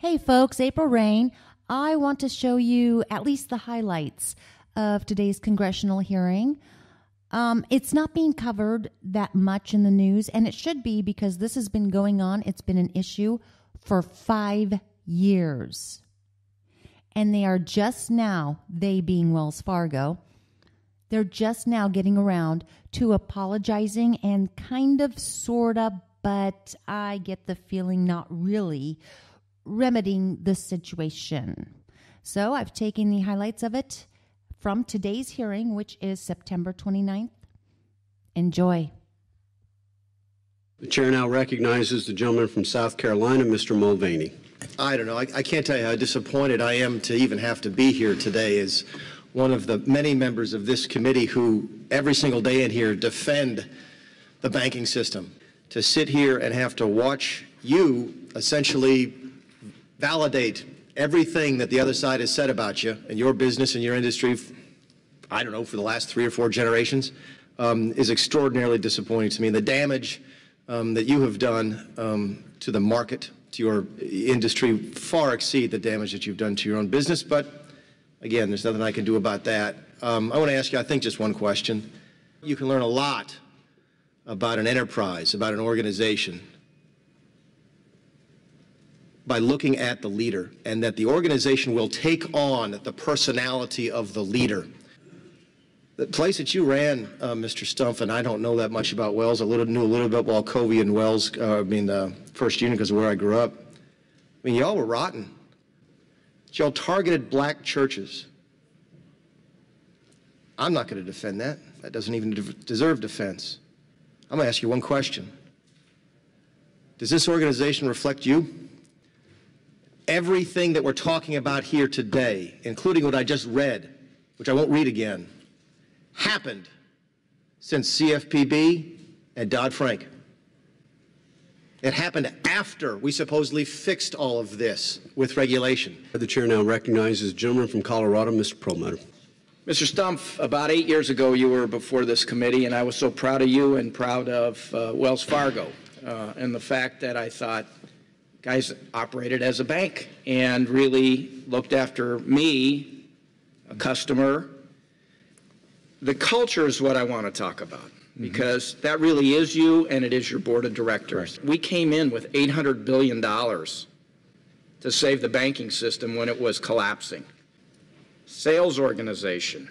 Hey folks, April Reigne. I want to show you at least the highlights of today's congressional hearing. It's not being covered that much in the news, and it should be because this has been going on. It's been an issue for 5 years. And they are just now, they being Wells Fargo, they're just now getting around to apologizing and kind of, sort of, but I get the feeling not really remedying the situation. So I've taken the highlights of it from today's hearing, which is September 29th. Enjoy. The chair now recognizes the gentleman from South Carolina, Mr. Mulvaney. I don't know. I can't tell you how disappointed I am to even have to be here today as one of the many members of this committee who every single day in here defend the banking system. To sit here and have to watch you essentially validate everything that the other side has said about you and your business and your industry, I don't know, for the last 3 or 4 generations, is extraordinarily disappointing to me. And the damage that you have done to the market, to your industry, far exceed the damage that you've done to your own business. But again, there's nothing I can do about that. I want to ask you, I think, just one question. You can learn a lot about an enterprise, about an organization, by looking at the leader, and that the organization will take on the personality of the leader. The place that you ran, Mr. Stumpf, and I don't know that much about Wells. I knew a little bit about Covey and Wells, First Union, because of where I grew up. I mean, y'all were rotten. Y'all targeted black churches. I'm not going to defend that. That doesn't even deserve defense. I'm going to ask you one question. Does this organization reflect you? Everything that we're talking about here today, including what I just read, which I won't read again, happened since CFPB and Dodd-Frank. It happened after we supposedly fixed all of this with regulation. The chair now recognizes the gentleman from Colorado, Mr. Perlmutter. Mr. Stumpf, about 8 years ago you were before this committee, and I was so proud of you and proud of Wells Fargo and the fact that I thought guys operated as a bank and really looked after me, a customer. The culture is what I want to talk about, because that really is you and it is your board of directors. Right. We came in with $800 billion to save the banking system when it was collapsing. Sales organization,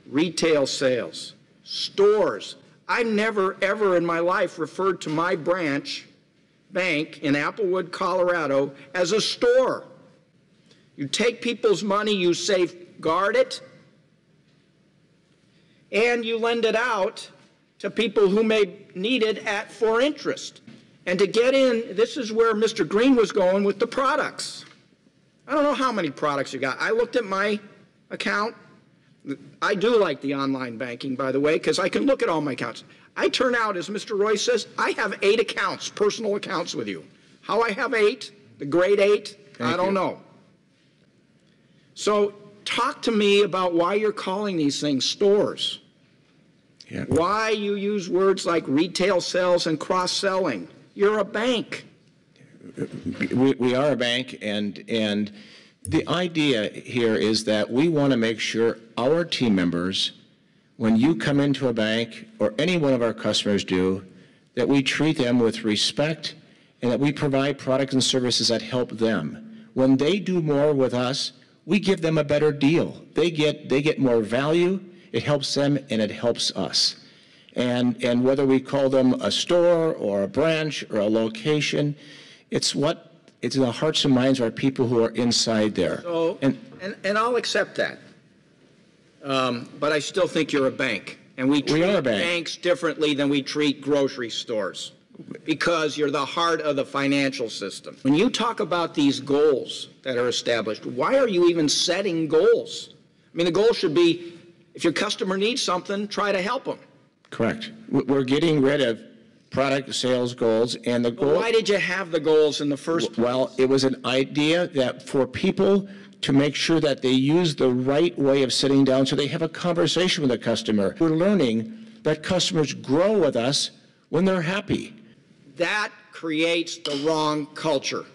retail sales, stores. I never, ever in my life referred to my branch bank in Applewood, Colorado as a store. You take people's money, you safeguard it, and you lend it out to people who may need it for interest. And to get in, this is where Mr. Green was going with the products. I don't know how many products you got. I looked at my account. I do like the online banking, by the way, because I can look at all my accounts. I turn out, as Mr. Roy says, I have 8 accounts, personal accounts with you. How I have 8, the grade 8, I don't know. So talk to me about why you're calling these things stores. Yeah. Why you use words like retail sales and cross-selling. You're a bank. We are a bank, and the idea here is that we want to make sure our team members, when you come into a bank, or any one of our customers do, that we treat them with respect and that we provide products and services that help them. When they do more with us, we give them a better deal. They get more value, it helps them, and it helps us. And whether we call them a store or a branch or a location, it's in the hearts and minds of our people who are inside there. So, and I'll accept that. But I still think you're a bank. And we treat banks differently than we treat grocery stores, because you're the heart of the financial system. When you talk about these goals that are established, why are you even setting goals? I mean, the goal should be, if your customer needs something, try to help them. Correct. We're getting rid of product sales goals, and the goal. Why did you have the goals in the first place? Well, it was an idea that for people to make sure that they use the right way of sitting down so they have a conversation with a customer. We're learning that customers grow with us when they're happy. That creates the wrong culture.